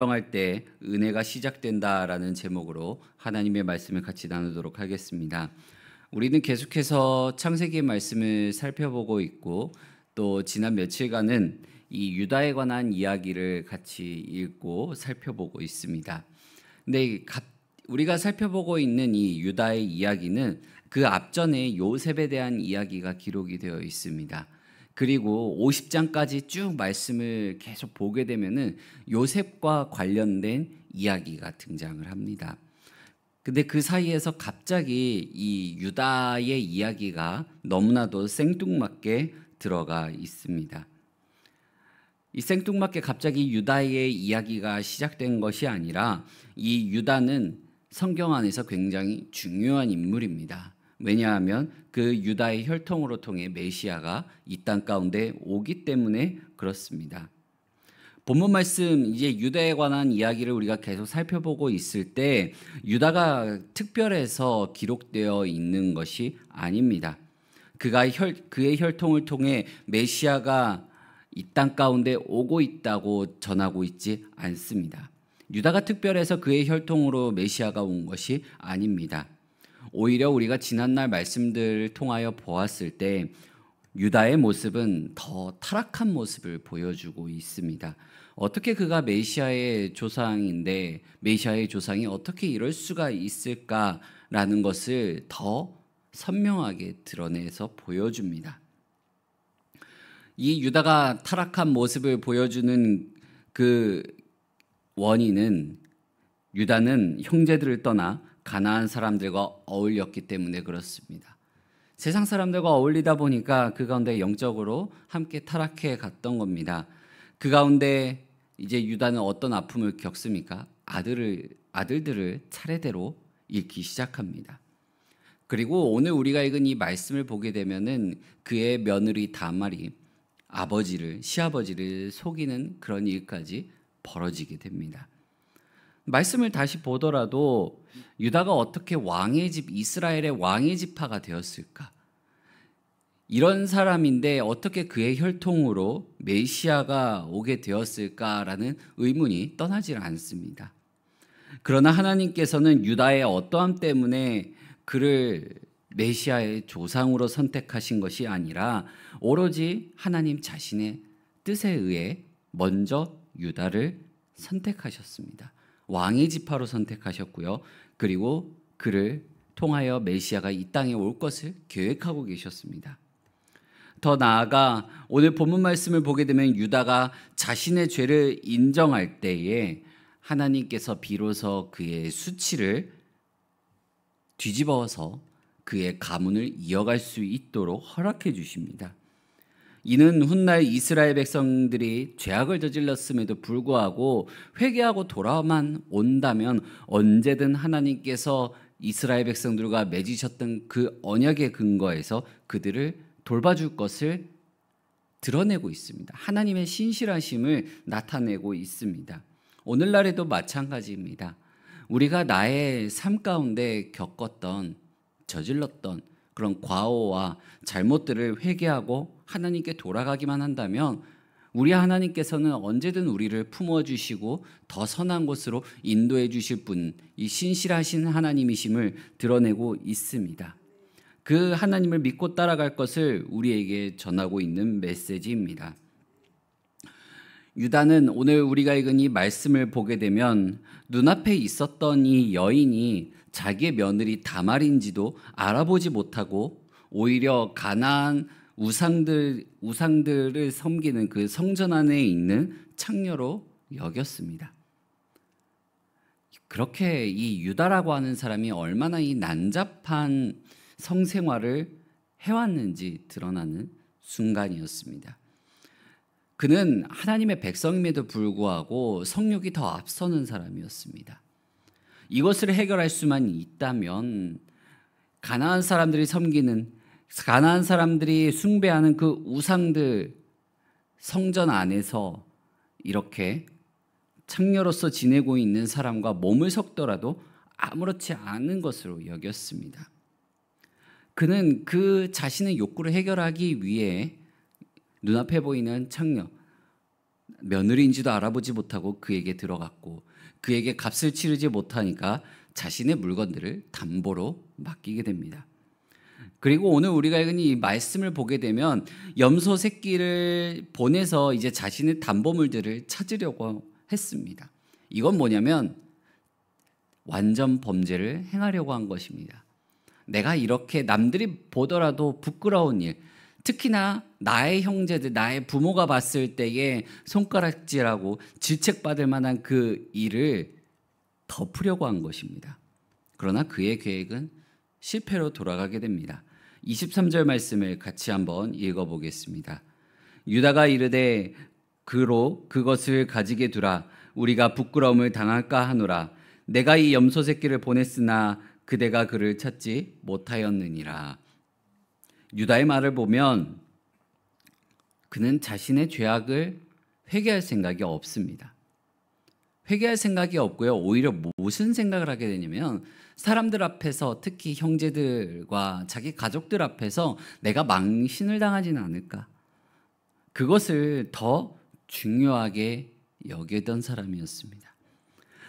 할 때 은혜가 시작된다라는 제목으로 하나님의 말씀을 같이 나누도록 하겠습니다. 우리는 계속해서 창세기의 말씀을 살펴보고 있고 또 지난 며칠간은 이 유다에 관한 이야기를 같이 읽고 살펴보고 있습니다. 근데 우리가 살펴보고 있는 이 유다의 이야기는 그 앞전에 요셉에 대한 이야기가 기록이 되어 있습니다. 그리고 50장까지 쭉 말씀을 계속 보게 되면은 요셉과 관련된 이야기가 등장을 합니다. 근데 그 사이에서 갑자기 이 유다의 이야기가 너무나도 생뚱맞게 들어가 있습니다. 이 생뚱맞게 갑자기 유다의 이야기가 시작된 것이 아니라 이 유다는 성경 안에서 굉장히 중요한 인물입니다. 왜냐하면 그 유다의 혈통으로 통해 메시아가 이 땅 가운데 오기 때문에 그렇습니다. 본문 말씀 이제 유다에 관한 이야기를 우리가 계속 살펴보고 있을 때 유다가 특별해서 기록되어 있는 것이 아닙니다. 그의 혈통을 통해 메시아가 이 땅 가운데 오고 있다고 전하고 있지 않습니다. 유다가 특별해서 그의 혈통으로 메시아가 온 것이 아닙니다. 오히려 우리가 지난날 말씀들을 통하여 보았을 때 유다의 모습은 더 타락한 모습을 보여주고 있습니다. 어떻게 그가 메시아의 조상인데 메시아의 조상이 어떻게 이럴 수가 있을까라는 것을 더 선명하게 드러내서 보여줍니다. 이 유다가 타락한 모습을 보여주는 그 원인은 유다는 형제들을 떠나 가나안 사람들과 어울렸기 때문에 그렇습니다. 세상 사람들과 어울리다 보니까 그 가운데 영적으로 함께 타락해 갔던 겁니다. 그 가운데 이제 유다는 어떤 아픔을 겪습니까? 아들들을 차례대로 잃기 시작합니다. 그리고 오늘 우리가 읽은 이 말씀을 보게 되면은 그의 며느리 다말이 시아버지를 속이는 그런 일까지 벌어지게 됩니다. 말씀을 다시 보더라도 유다가 어떻게 이스라엘의 왕의 지파가 되었을까? 이런 사람인데 어떻게 그의 혈통으로 메시아가 오게 되었을까라는 의문이 떠나질 않습니다. 그러나 하나님께서는 유다의 어떠함 때문에 그를 메시아의 조상으로 선택하신 것이 아니라 오로지 하나님 자신의 뜻에 의해 먼저 유다를 선택하셨습니다. 왕의 지파로 선택하셨고요. 그리고 그를 통하여 메시아가 이 땅에 올 것을 계획하고 계셨습니다. 더 나아가 오늘 본문 말씀을 보게 되면 유다가 자신의 죄를 인정할 때에 하나님께서 비로소 그의 수치를 뒤집어서 그의 가문을 이어갈 수 있도록 허락해 주십니다. 이는 훗날 이스라엘 백성들이 죄악을 저질렀음에도 불구하고 회개하고 돌아만 온다면 언제든 하나님께서 이스라엘 백성들과 맺으셨던 그 언약의 근거에서 그들을 돌봐줄 것을 드러내고 있습니다. 하나님의 신실하심을 나타내고 있습니다. 오늘날에도 마찬가지입니다. 우리가 나의 삶 가운데 저질렀던 그런 과오와 잘못들을 회개하고 하나님께 돌아가기만 한다면 우리 하나님께서는 언제든 우리를 품어주시고 더 선한 곳으로 인도해 주실 분, 이 신실하신 하나님이심을 드러내고 있습니다. 그 하나님을 믿고 따라갈 것을 우리에게 전하고 있는 메시지입니다. 유다는 오늘 우리가 읽은 이 말씀을 보게 되면 눈앞에 있었던 이 여인이 자기의 며느리 다말인지도 알아보지 못하고 오히려 가나안 우상들을 섬기는 그 성전 안에 있는 창녀로 여겼습니다. 그렇게 이 유다라고 하는 사람이 얼마나 이 난잡한 성생활을 해왔는지 드러나는 순간이었습니다. 그는 하나님의 백성임에도 불구하고 성욕이 더 앞서는 사람이었습니다. 이것을 해결할 수만 있다면 가나안 사람들이 숭배하는 그 우상들 성전 안에서 이렇게 창녀로서 지내고 있는 사람과 몸을 섞더라도 아무렇지 않은 것으로 여겼습니다. 그는 그 자신의 욕구를 해결하기 위해 눈앞에 보이는 창녀, 며느리인지도 알아보지 못하고 그에게 들어갔고 그에게 값을 치르지 못하니까 자신의 물건들을 담보로 맡기게 됩니다. 그리고 오늘 우리가 읽은 이 말씀을 보게 되면 염소 새끼를 보내서 이제 자신의 담보물들을 찾으려고 했습니다. 이건 뭐냐면 완전 범죄를 행하려고 한 것입니다. 내가 이렇게 남들이 보더라도 부끄러운 일, 특히나 나의 형제들, 나의 부모가 봤을 때에 손가락질하고 질책받을 만한 그 일을 덮으려고 한 것입니다. 그러나 그의 계획은 실패로 돌아가게 됩니다. 23절 말씀을 같이 한번 읽어보겠습니다. 유다가 이르되 그로 그것을 가지게 두라. 우리가 부끄러움을 당할까 하노라. 내가 이 염소 새끼를 보냈으나 그대가 그를 찾지 못하였느니라. 유다의 말을 보면 그는 자신의 죄악을 회개할 생각이 없습니다. 회개할 생각이 없고요. 오히려 무슨 생각을 하게 되냐면 사람들 앞에서, 특히 형제들과 자기 가족들 앞에서 내가 망신을 당하지는 않을까, 그것을 더 중요하게 여기던 사람이었습니다.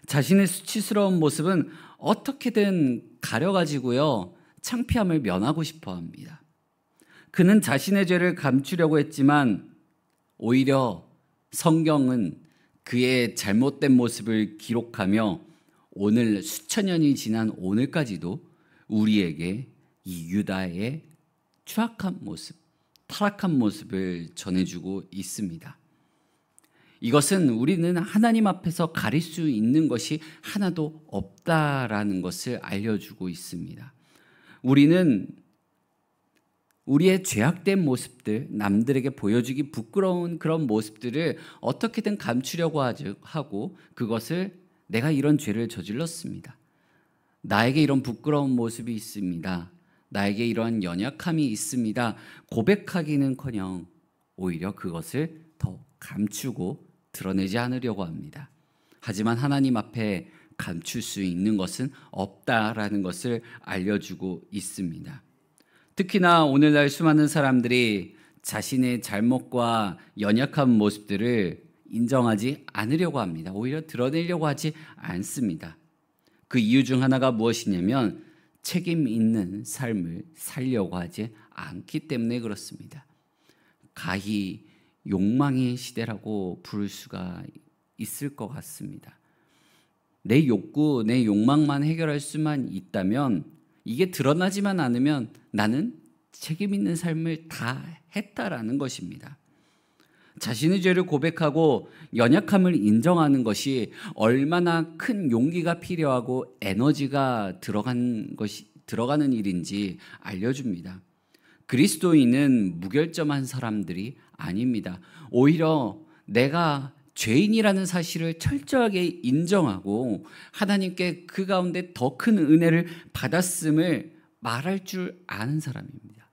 자신의 수치스러운 모습은 어떻게든 가려가지고요, 창피함을 면하고 싶어 합니다. 그는 자신의 죄를 감추려고 했지만 오히려 성경은 그의 잘못된 모습을 기록하며 오늘 수천 년이 지난 오늘까지도 우리에게 이 유다의 추악한 모습, 타락한 모습을 전해주고 있습니다. 이것은 우리는 하나님 앞에서 가릴 수 있는 것이 하나도 없다라는 것을 알려주고 있습니다. 우리는 우리의 죄악된 모습들, 남들에게 보여주기 부끄러운 그런 모습들을 어떻게든 감추려고 하고, 그것을 내가 이런 죄를 저질렀습니다, 나에게 이런 부끄러운 모습이 있습니다, 나에게 이러한 연약함이 있습니다, 고백하기는커녕 오히려 그것을 더 감추고 드러내지 않으려고 합니다. 하지만 하나님 앞에 감출 수 있는 것은 없다라는 것을 알려주고 있습니다. 특히나 오늘날 수많은 사람들이 자신의 잘못과 연약한 모습들을 인정하지 않으려고 합니다. 오히려 드러내려고 하지 않습니다. 그 이유 중 하나가 무엇이냐면 책임 있는 삶을 살려고 하지 않기 때문에 그렇습니다. 가히 욕망의 시대라고 부를 수가 있을 것 같습니다. 내 욕구, 내 욕망만 해결할 수만 있다면, 이게 드러나지만 않으면 나는 책임 있는 삶을 다 했다라는 것입니다. 자신의 죄를 고백하고 연약함을 인정하는 것이 얼마나 큰 용기가 필요하고 에너지가 들어가는 일인지 알려줍니다. 그리스도인은 무결점한 사람들이 아닙니다. 오히려 내가 죄인이라는 사실을 철저하게 인정하고 하나님께 그 가운데 더 큰 은혜를 받았음을 말할 줄 아는 사람입니다.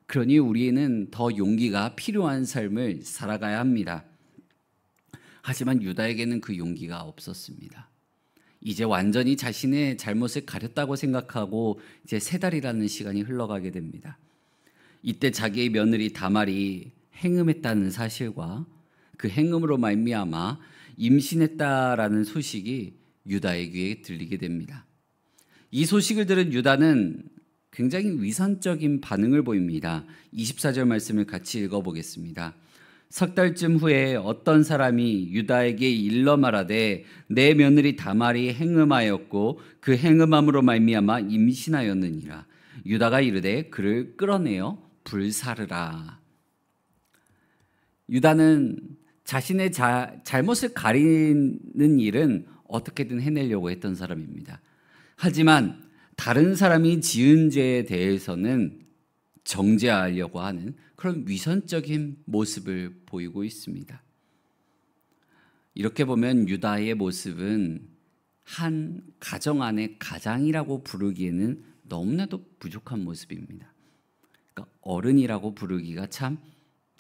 그러니 우리는 더 용기가 필요한 삶을 살아가야 합니다. 하지만 유다에게는 그 용기가 없었습니다. 이제 완전히 자신의 잘못을 가렸다고 생각하고 이제 3달이라는 시간이 흘러가게 됩니다. 이때 자기의 며느리 다말이 행음했다는 사실과 그 행음으로 말미암아 임신했다라는 소식이 유다의 귀에 들리게 됩니다. 이 소식을 들은 유다는 굉장히 위선적인 반응을 보입니다. 24절 말씀을 같이 읽어보겠습니다. 석 달쯤 후에 어떤 사람이 유다에게 일러 말하되 내 며느리 다말이 행음하였고 그 행음함으로 말미암아 임신하였느니라. 유다가 이르되 그를 끌어내어 불사르라. 유다는 자신의 잘못을 가리는 일은 어떻게든 해내려고 했던 사람입니다. 하지만 다른 사람이 지은 죄에 대해서는 정죄하려고 하는 그런 위선적인 모습을 보이고 있습니다. 이렇게 보면 유다의 모습은 한 가정 안의 가장이라고 부르기에는 너무나도 부족한 모습입니다. 그러니까 어른이라고 부르기가 참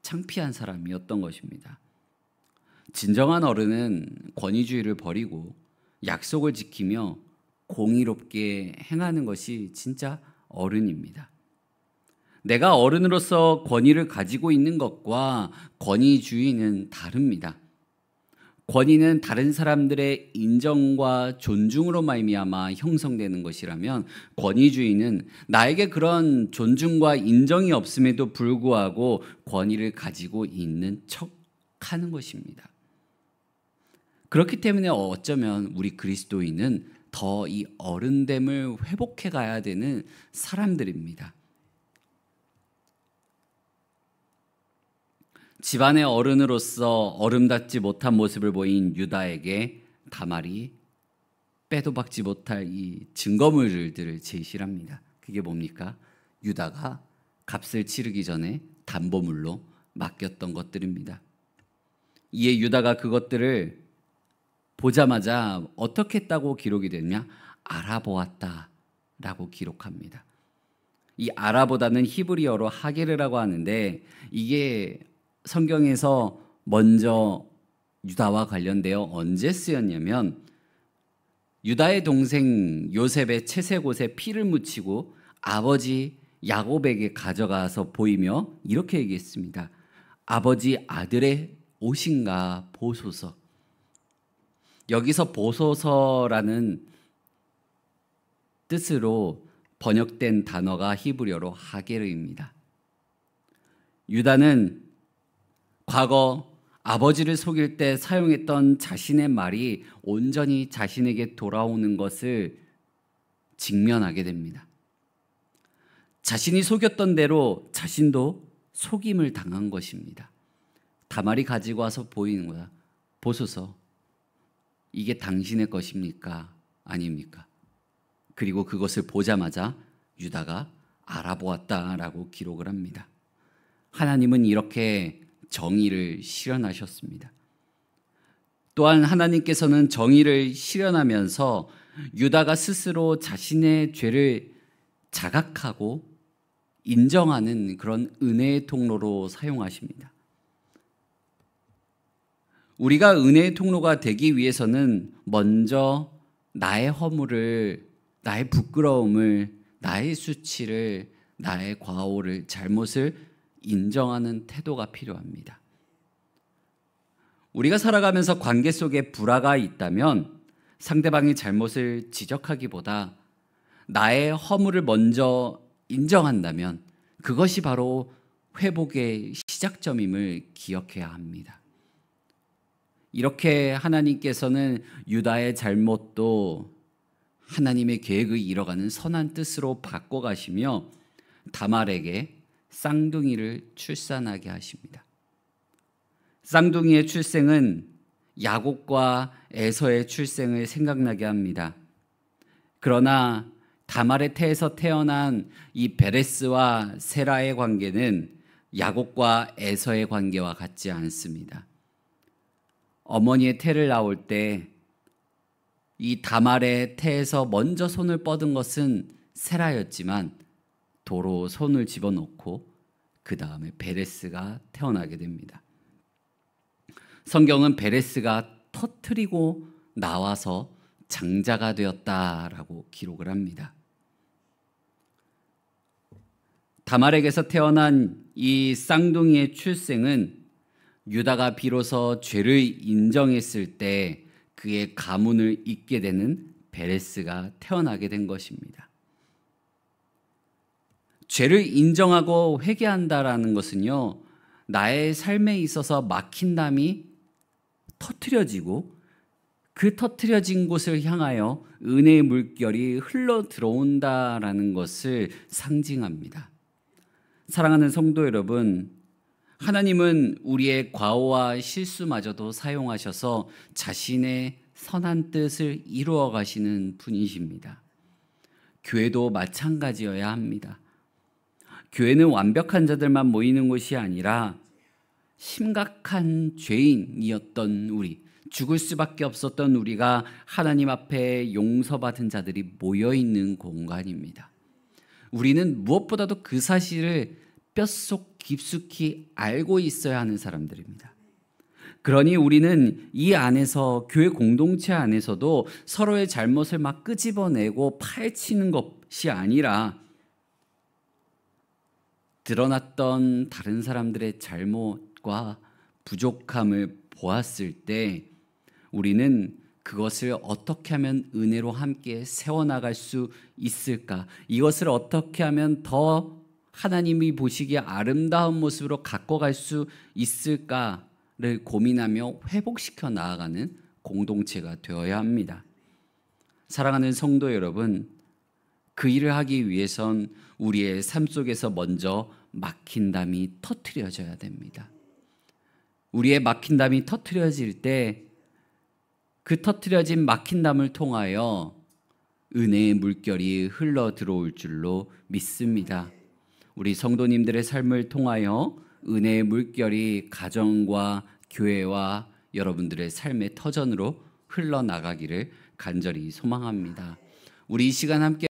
창피한 사람이었던 것입니다. 진정한 어른은 권위주의를 버리고 약속을 지키며 공의롭게 행하는 것이 진짜 어른입니다. 내가 어른으로서 권위를 가지고 있는 것과 권위주의는 다릅니다. 권위는 다른 사람들의 인정과 존중으로 말미암아 형성되는 것이라면, 권위주의는 나에게 그런 존중과 인정이 없음에도 불구하고 권위를 가지고 있는 척하는 것입니다. 그렇기 때문에 어쩌면 우리 그리스도인은 더 이 어른됨을 회복해 가야 되는 사람들입니다. 집안의 어른으로서 어름답지 못한 모습을 보인 유다에게 다말이 빼도 박지 못할 이 증거물들을 제시를 합니다. 그게 뭡니까? 유다가 값을 치르기 전에 담보물로 맡겼던 것들입니다. 이에 유다가 그것들을 보자마자 어떻게 했다고 기록이 되냐? 알아보았다라고 기록합니다. 이 알아보다는 히브리어로 하게르라고 하는데, 이게 성경에서 먼저 유다와 관련되어 언제 쓰였냐면, 유다의 동생 요셉의 채색옷에 피를 묻히고 아버지 야곱에게 가져가서 보이며 이렇게 얘기했습니다. 아버지 아들의 옷인가 보소서. 여기서 보소서라는 뜻으로 번역된 단어가 히브리어로 하게르입니다. 유다는 과거 아버지를 속일 때 사용했던 자신의 말이 온전히 자신에게 돌아오는 것을 직면하게 됩니다. 자신이 속였던 대로 자신도 속임을 당한 것입니다. 다말이 가지고 와서 보이는 거야. 보소서, 이게 당신의 것입니까? 아닙니까? 그리고 그것을 보자마자 유다가 알아보았다라고 기록을 합니다. 하나님은 이렇게 정의를 실현하셨습니다. 또한 하나님께서는 정의를 실현하면서 유다가 스스로 자신의 죄를 자각하고 인정하는 그런 은혜의 통로로 사용하십니다. 우리가 은혜의 통로가 되기 위해서는 먼저 나의 허물을, 나의 부끄러움을, 나의 수치를, 나의 과오를, 잘못을 인정하는 태도가 필요합니다. 우리가 살아가면서 관계 속에 불화가 있다면 상대방의 잘못을 지적하기보다 나의 허물을 먼저 인정한다면 그것이 바로 회복의 시작점임을 기억해야 합니다. 이렇게 하나님께서는 유다의 잘못도 하나님의 계획을 이뤄가는 선한 뜻으로 바꿔가시며 다말에게 쌍둥이를 출산하게 하십니다. 쌍둥이의 출생은 야곱과 에서의 출생을 생각나게 합니다. 그러나 다말의 태에서 태어난 이 베레스와 세라의 관계는 야곱과 에서의 관계와 같지 않습니다. 어머니의 태를 나올 때 이 다말의 태에서 먼저 손을 뻗은 것은 세라였지만 도로 손을 집어넣고 그 다음에 베레스가 태어나게 됩니다. 성경은 베레스가 터뜨리고 나와서 장자가 되었다라고 기록을 합니다. 다말에게서 태어난 이 쌍둥이의 출생은 유다가 비로소 죄를 인정했을 때 그의 가문을 잇게 되는 베레스가 태어나게 된 것입니다. 죄를 인정하고 회개한다라는 것은요, 나의 삶에 있어서 막힌 담이 터뜨려지고 그 터뜨려진 곳을 향하여 은혜의 물결이 흘러 들어온다라는 것을 상징합니다. 사랑하는 성도 여러분, 하나님은 우리의 과오와 실수마저도 사용하셔서 자신의 선한 뜻을 이루어 가시는 분이십니다. 교회도 마찬가지여야 합니다. 교회는 완벽한 자들만 모이는 곳이 아니라 심각한 죄인이었던 우리, 죽을 수밖에 없었던 우리가 하나님 앞에 용서받은 자들이 모여있는 공간입니다. 우리는 무엇보다도 그 사실을 뼛속 깊숙이 알고 있어야 하는 사람들입니다. 그러니 우리는 이 안에서, 교회 공동체 안에서도 서로의 잘못을 막 끄집어내고 파헤치는 것이 아니라 드러났던 다른 사람들의 잘못과 부족함을 보았을 때 우리는 그것을 어떻게 하면 은혜로 함께 세워나갈 수 있을까? 이것을 어떻게 하면 더 하나님이 보시기에 아름다운 모습으로 갖고 갈 수 있을까를 고민하며 회복시켜 나아가는 공동체가 되어야 합니다. 사랑하는 성도 여러분, 그 일을 하기 위해선 우리의 삶 속에서 먼저 막힌 담이 터트려져야 됩니다. 우리의 막힌 담이 터트려질 때 그 터트려진 막힌 담을 통하여 은혜의 물결이 흘러 들어올 줄로 믿습니다. 우리 성도님들의 삶을 통하여 은혜의 물결이 가정과 교회와 여러분들의 삶의 터전으로 흘러나가기를 간절히 소망합니다. 우리 이 시간 함께